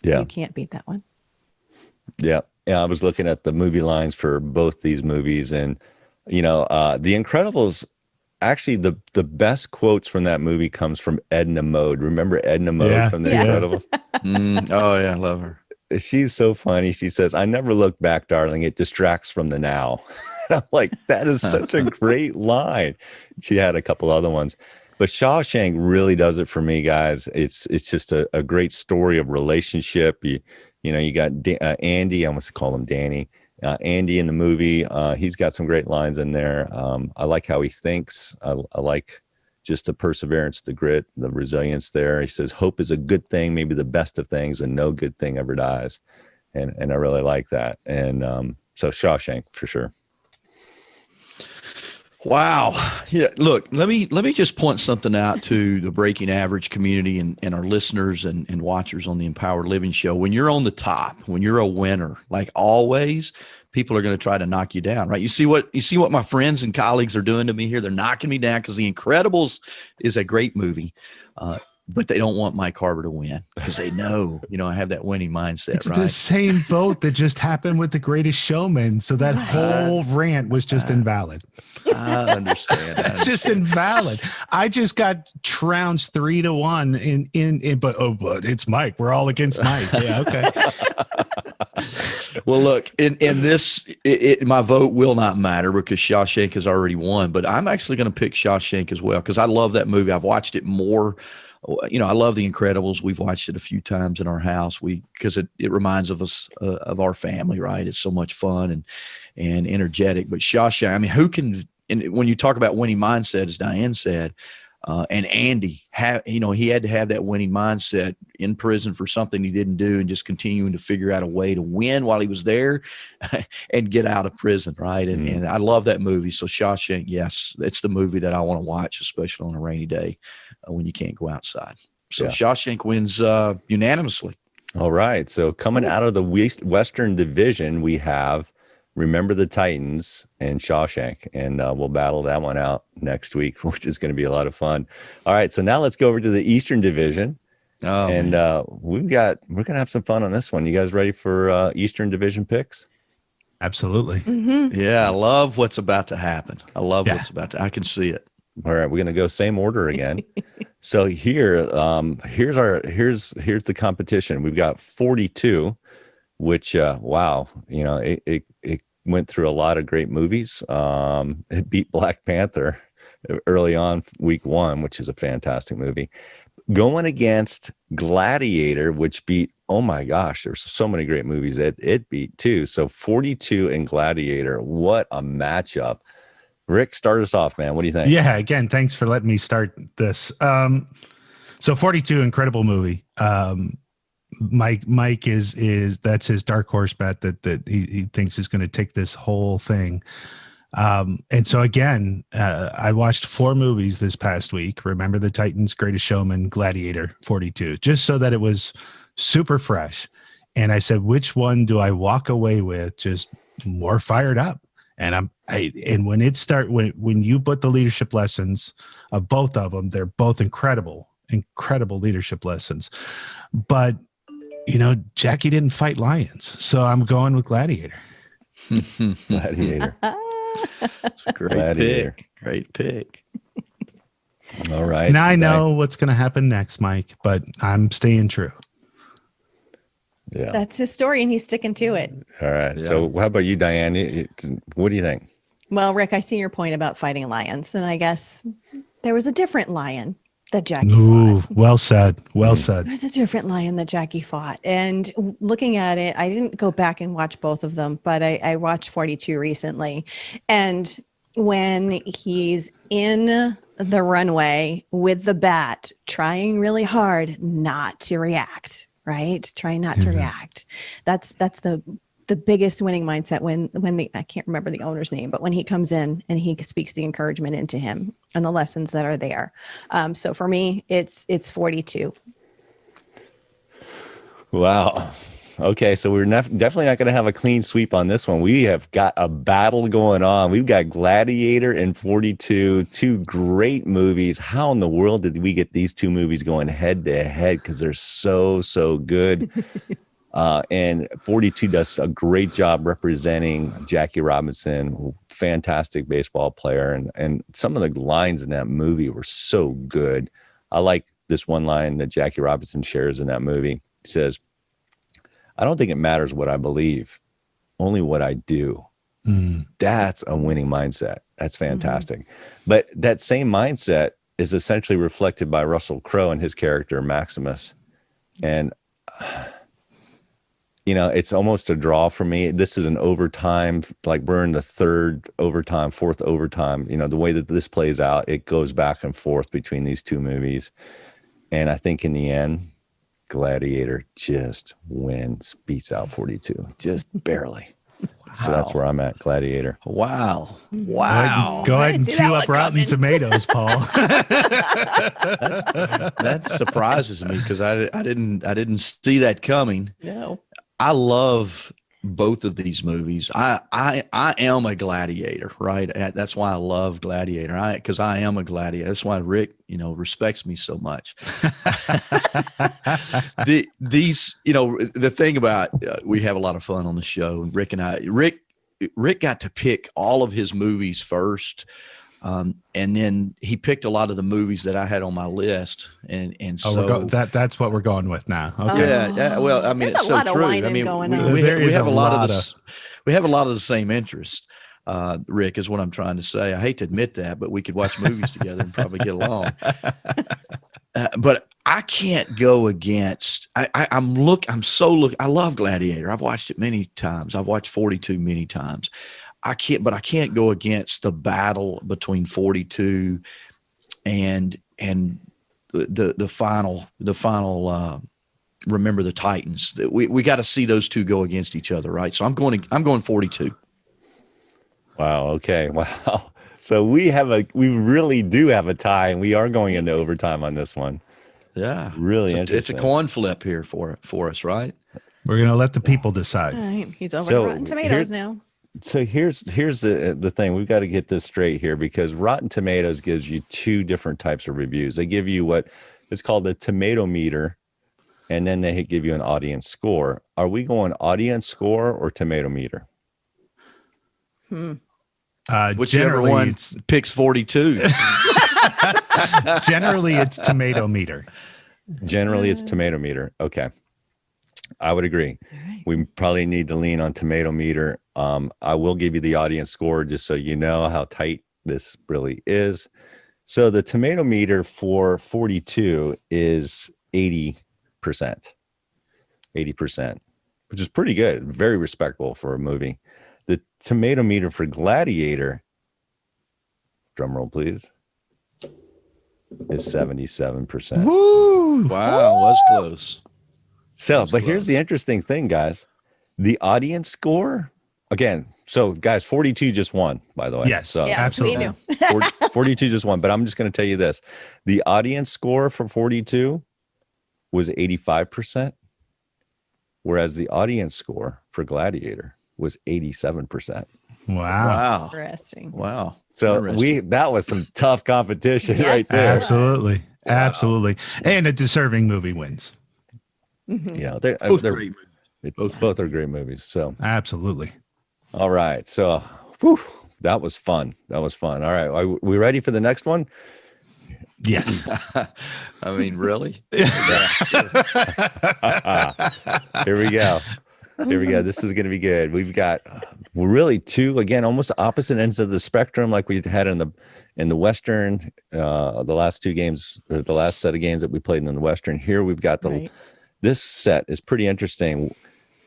you can't beat that one. Yeah. I was looking at the movie lines for both these movies, and The Incredibles, actually the best quotes from that movie comes from Edna Mode. Remember Edna Mode from The Incredibles? Oh yeah, I love her. She's so funny. She says, "I never look back, darling. It distracts from the now." I'm like, that is such a great line. She had a couple other ones. But Shawshank really does it for me, guys. It's just a great story of relationship. You got Andy. I almost call him Danny. Andy in the movie. He's got some great lines in there. I like how he thinks. I like just the perseverance, the grit, the resilience there. He says, hope is a good thing, maybe the best of things, and no good thing ever dies. And I really like that. And so Shawshank for sure. Wow. Yeah. Look, let me just point something out to the Breaking Average community and our listeners and watchers on the Empowered Living Show. When you're on the top, when you're a winner, like always, people are going to try to knock you down, right? You see what my friends and colleagues are doing to me here? They're knocking me down because The Incredibles is a great movie. But they don't want Mike Harbour to win because they know, I have that winning mindset, it's right? the same vote that just happened with The Greatest Showman. So that whole rant was just invalid. I understand. It's just invalid. I just got trounced 3-1 but it's Mike. We're all against Mike. Yeah, okay. Well, look, in this, my vote will not matter because Shawshank has already won. But I'm actually going to pick Shawshank as well because I love that movie. I've watched it more I love The Incredibles. We've watched it a few times in our house. Because it reminds us of our family, right? It's so much fun and energetic. But Shawshank, I mean, who can? And when you talk about winning mindset, as Diane said, and Andy, he had to have that winning mindset in prison for something he didn't do, and just continuing to figure out a way to win while he was there and get out of prison, right? And I love that movie. So Shawshank, yes, it's the movie that I want to watch, especially on a rainy day when you can't go outside. So Shawshank wins unanimously. All right. So coming out of the Western Division, we have Remember the Titans and Shawshank, and we'll battle that one out next week, which is going to be a lot of fun. All right, so now let's go over to the Eastern Division, and we're going to have some fun on this one. You guys ready for Eastern Division picks? Absolutely. Mm-hmm. Yeah, I love what's about to happen. I can see it. All right, we're going to go same order again. So here's the competition. We've got 42. Which, wow, it went through a lot of great movies. It beat Black Panther early on week 1, which is a fantastic movie. Going against Gladiator, which beat, oh my gosh, there's so many great movies that it beat too. So 42 and Gladiator, what a matchup. Rick, start us off, man. What do you think? Yeah, again, thanks for letting me start this. So 42, incredible movie. Mike is that's his dark horse bet that he thinks is going to take this whole thing. And so again, I watched 4 movies this past week. Remember the Titans, Greatest Showman, Gladiator, 42, just so that it was super fresh. And I said, which one do I walk away with just more fired up? And when you put the leadership lessons of both of them, they're both incredible leadership lessons. But Jackie didn't fight lions, so I'm going with Gladiator. Gladiator. It's a great pick. All right. Now I know what's going to happen next, Mike, but I'm staying true. Yeah. That's his story, and he's sticking to it. All right. Yeah. So how about you, Diane? What do you think? Well, Rick, I see your point about fighting lions, and I guess there was a different lion that Jackie fought. Well said. Well said. There was a different lion that Jackie fought. And looking at it, I didn't go back and watch both of them, but I watched 42 recently. And when he's in the runway with the bat, trying really hard not to react, right? Trying not to react. That's the biggest winning mindset when I can't remember the owner's name, but when he comes in and he speaks the encouragement into him and the lessons that are there. So for me, it's 42. Wow. Okay, so we're definitely not going to have a clean sweep on this one. We have got a battle going on. We've got Gladiator and 42, 2 great movies. How in the world did we get these 2 movies going head to head? Because they're so good. And 42 does a great job representing Jackie Robinson, fantastic baseball player. And some of the lines in that movie were so good. I like this one line that Jackie Robinson shares in that movie. He says, "I don't think it matters what I believe, only what I do." That's a winning mindset. That's fantastic. But that same mindset is essentially reflected by Russell Crowe and his character, Maximus. And it's almost a draw for me. This is an overtime, like we're in the 3rd overtime, 4th overtime. The way that this plays out, it goes back and forth between these 2 movies. And I think in the end, Gladiator just wins, beats out 42, just barely. Wow. So that's where I'm at, Gladiator. Wow. Go ahead and chew up Rotten Tomatoes, Paul. That surprises me because I didn't see that coming. No. I love both of these movies. I am a gladiator, right? That's why I love Gladiator. Because I am a gladiator. That's why Rick, respects me so much. The thing about we have a lot of fun on the show. Rick and I, Rick got to pick all of his movies first. And then he picked a lot of the movies that I had on my list, and so that's what we're going with now. Okay. Yeah. Well, I mean, There's it's a so lot of true. whining I mean, going on. we have a lot of this. We have a lot of the same interests. Rick, is what I'm trying to say. I hate to admit that, but we could watch movies together and probably get along. But I can't go against. I love Gladiator. I've watched it many times. I've watched 42 many times. I can't go against the battle between 42 and the final. Remember the Titans. We got to see those two go against each other, right? So I'm going 42. Wow. Okay. Wow. So we really do have a tie, and we are going into overtime on this one. Yeah, really it's interesting. A coin flip here for us, right? We're going to let the people decide. All right, he's over So to Rotten Tomatoes now. So here's the thing. We've got to get this straight here, because Rotten Tomatoes gives you two different types of reviews. They give you what is called the tomato meter, and then they give you an audience score. Are we going audience score or tomato meter? Whichever one picks 42. Generally, it's tomato meter. Generally, it's tomato meter. Okay. I would agree. Right. We probably need to lean on tomato meter. I will give you the audience score just so you know how tight this really is. So the tomato meter for 42 is 80%, which is pretty good. Very respectable for a movie. The tomato meter for Gladiator, drum roll please, is 77%. Woo! Wow, was close. So, but here's the interesting thing, guys. The audience score, again, so guys, 42 just won, by the way. Yes, so Yes, absolutely. we knew. 42 just won, but I'm just going to tell you this. The audience score for 42 was 85%, whereas the audience score for Gladiator was 87%. Wow. Interesting. Wow. So that was some tough competition Yes, right there. Absolutely. Wow. Absolutely. And a deserving movie wins. Mhm. Yeah, Both great movies. both are great movies. So, Absolutely. all right. So, whew, that was fun. All right. Are we ready for the next one? Yes. I mean, really? Here we go. This is going to be good. We've got really two, again, almost opposite ends of the spectrum, like we had in the Western, the last two games, or the last set of games that we played in the Western. Here we've got this set is pretty interesting.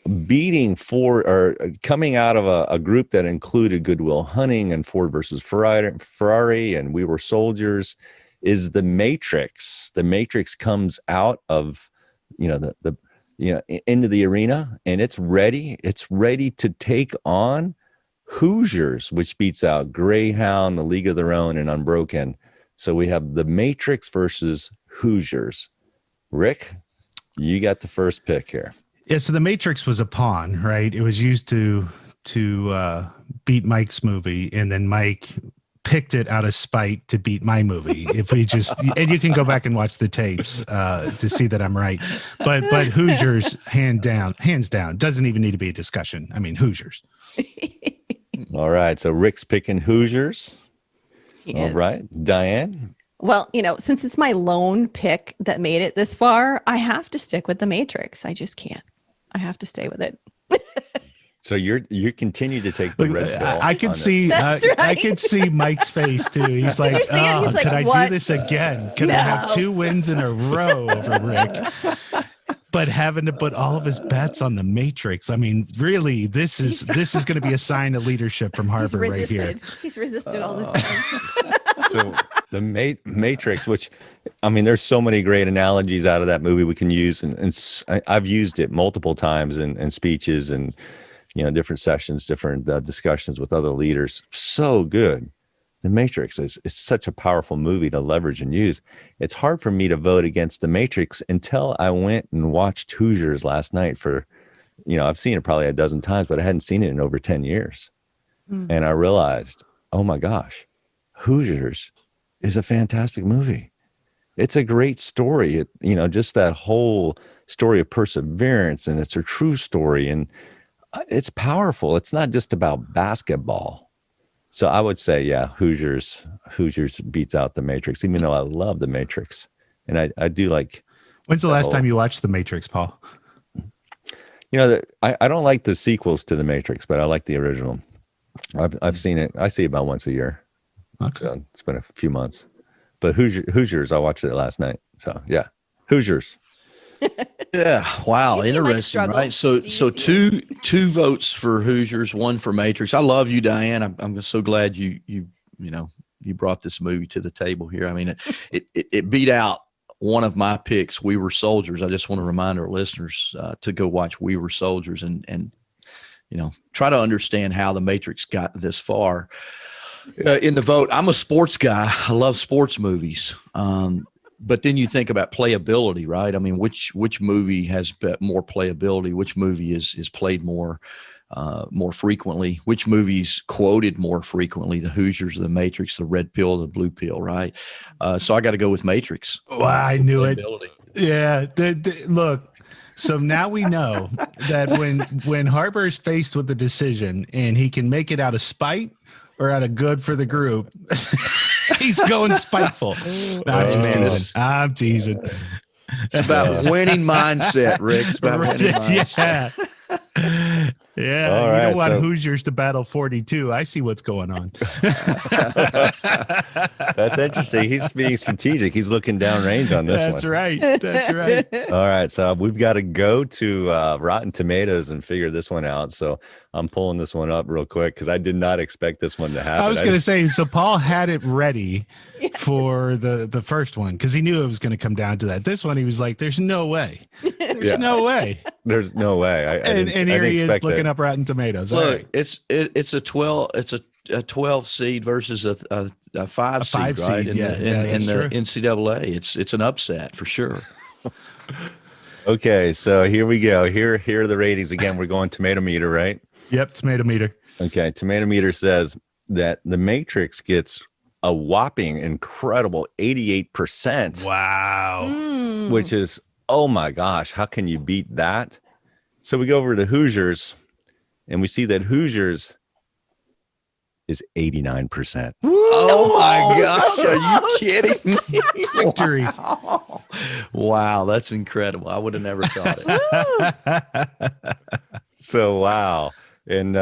Coming out of a group that included Good Will Hunting and Ford versus Ferrari, and We Were Soldiers, is The Matrix. The Matrix comes out of, into the arena, and it's ready to take on Hoosiers, which beats out Greyhound, The League of Their Own, and Unbroken. So we have The Matrix versus Hoosiers. Rick, you got the first pick here. Yeah, so the Matrix was a pawn, right? It was used to beat Mike's movie, and then Mike picked it out of spite to beat my movie. If we and you can go back and watch the tapes to see that I'm right. But Hoosiers, hands down, doesn't even need to be a discussion. I mean, Hoosiers. All right, so Rick's picking Hoosiers. Yes. All right, Diane. Well, since it's my lone pick that made it this far, I have to stick with The Matrix. I just can't. I have to stay with it. So you continue to take the red pill. I can see I can see Mike's face too. He's like, you see it? He's like, could I "What?" do this again? Could I have 2 wins in a row over Rick? But having to put all of his bets on The Matrix. I mean, really, this is going to be a sign of leadership from Harbour right here. He's resisted all this time. So the Matrix, which, I mean, there's so many great analogies out of that movie we can use, and I've used it multiple times in speeches and different sessions, different discussions with other leaders. So good. The Matrix is such a powerful movie to leverage and use. It's hard for me to vote against The Matrix until I went and watched Hoosiers last night I've seen it probably a dozen times, but I hadn't seen it in over 10 years. And I realized, oh my gosh, Hoosiers is a fantastic movie. It's a great story. Just that whole story of perseverance, and it's a true story, and it's powerful. It's not just about basketball. So I would say, yeah, Hoosiers beats out The Matrix, even though I love The Matrix. And I do like. When's the last time you watched The Matrix, Paul? I don't like the sequels to The Matrix, but I like the original. I've seen it. I see it about once a year. Okay. So it's been a few months. But Hoosiers, I watched it last night. So yeah. Hoosiers. Yeah. Wow. You see Mike Interesting, struggle. right? So Do you so see two votes for Hoosiers, one for Matrix. I love you, Diane. I'm so glad you brought this movie to the table here. I mean, it beat out one of my picks, We Were Soldiers. I just want to remind our listeners to go watch We Were Soldiers and try to understand how the Matrix got this far in the vote. I'm a sports guy. I love sports movies. But then you think about playability, right? I mean, which movie has more playability? Which movie is played more frequently? Which movie's quoted more frequently? The Hoosiers, the Matrix, the red pill, the blue pill, right? So I got to go with Matrix. Well, I knew it. Yeah. Look. So now we know that when Harbour is faced with a decision and he can make it out of spite or out of good for the group, he's going spiteful. I'm teasing. It's about winning mindset, Rick. It's about winning mindset. Yeah. All you right, don't want so- Hoosiers to battle 42. I see what's going on. That's interesting. He's being strategic. He's looking downrange on this That's one. right. That's right. All right. So we've got to go to Rotten Tomatoes and figure this one out. So I'm pulling this one up real quick because I did not expect this one to happen. I was going to say, so Paul had it ready for the first one because he knew it was going to come down to that. This one, he was like, there's no way. There's no way. There's no way. And here he is looking up Rotten Tomatoes. Look, All right. it's a 12 seed versus a 5 seed, right? seed, In yeah, the true. NCAA, it's an upset for sure. Okay. So here we go. Here are the ratings again. We're going tomato meter, right? Yep. Tomato meter. Okay. Tomato meter says that The Matrix gets a whopping incredible 88%. Wow. Which is, oh my gosh, how can you beat that? So we go over to Hoosiers and we see that Hoosiers is 89%. Oh my gosh, are you kidding me? Victory. Wow, that's incredible. I would have never thought it. So, wow. And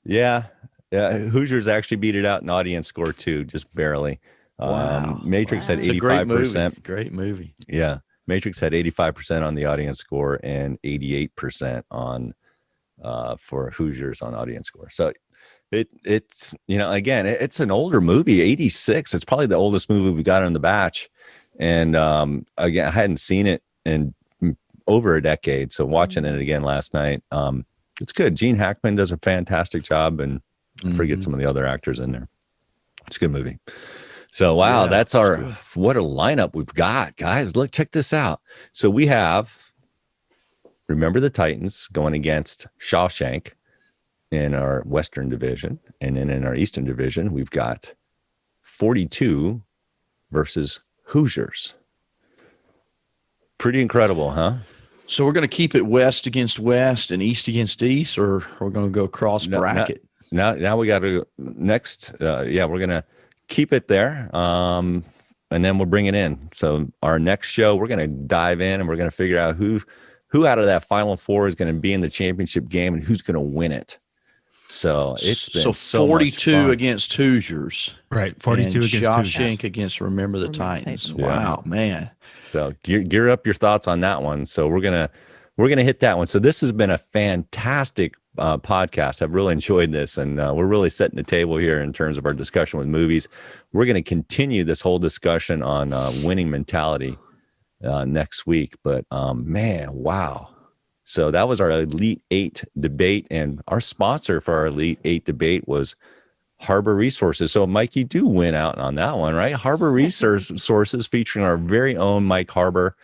yeah, Hoosiers actually beat it out in audience score too, just barely. Wow. Matrix had It's a great 85%. movie. Great movie. Yeah. Matrix had 85% on the audience score and 88% on for Hoosiers on audience score. So it's again, it's an older movie, 86. It's probably the oldest movie we got on the batch. And again, I hadn't seen it in over a decade. So watching it again last night, it's good. Gene Hackman does a fantastic job, and I forget some of the other actors in there. It's a good movie. So, wow, that's what a lineup we've got, guys. Look, check this out. So we have, Remember the Titans going against Shawshank in our Western division. And then in our Eastern division, we've got 42 versus Hoosiers. Pretty incredible, huh? So we're going to keep it West against West and East against East, or we're going to go cross bracket? Now we got to next. We're going to keep it there. And then we'll bring it in. So our next show, we're going to dive in and we're going to figure out who out of that Final Four is going to be in the championship game and who's going to win it. So it's been so 42 against Hoosiers. Right. 42 and against Shawshank Hoosiers. against Remember the Titans. Yeah. Wow, man. So gear up your thoughts on that one. So we're gonna hit that one. So this has been a fantastic podcast. I've really enjoyed this, and we're really setting the table here in terms of our discussion with movies. We're going to continue this whole discussion on winning mentality next week. But man, wow. So that was our Elite 8 debate, and our sponsor for our Elite 8 debate was Harbour Resources. So, Mike, you do win out on that one, right? Harbour Resources featuring our very own Mike Harbour.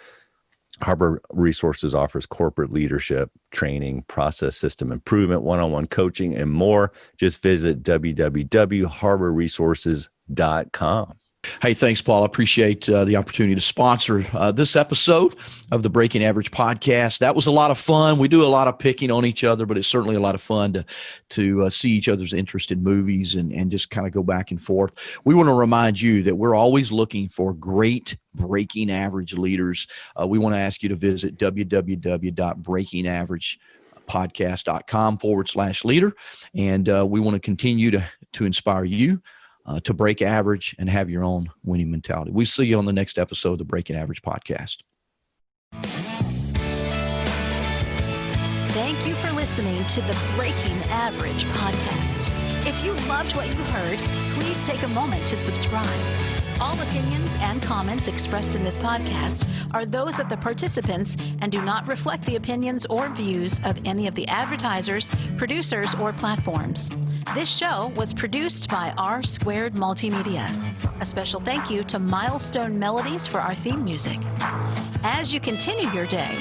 Harbour Resources offers corporate leadership, training, process system improvement, one-on-one coaching, and more. Just visit www.harbourresources.com. Hey, thanks, Paul. I appreciate the opportunity to sponsor this episode of the Breaking Average podcast. That was a lot of fun. We do a lot of picking on each other, but it's certainly a lot of fun to see each other's interest in movies and just kind of go back and forth. We want to remind you that we're always looking for great breaking average leaders. We want to ask you to visit www.breakingaveragepodcast.com/leader. And we want to continue to inspire you to break average and have your own winning mentality. We see you on the next episode of the Breaking Average podcast. Thank you for listening to the Breaking Average podcast. If you loved what you heard, please take a moment to subscribe. All opinions and comments expressed in this podcast are those of the participants and do not reflect the opinions or views of any of the advertisers, producers, or platforms. This show was produced by R2 Multimedia. A special thank you to Milestone Melodies for our theme music. As you continue your day,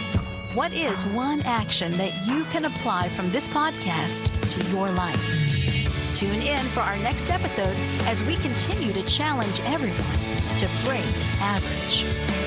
what is one action that you can apply from this podcast to your life? Tune in for our next episode as we continue to challenge everyone to break average.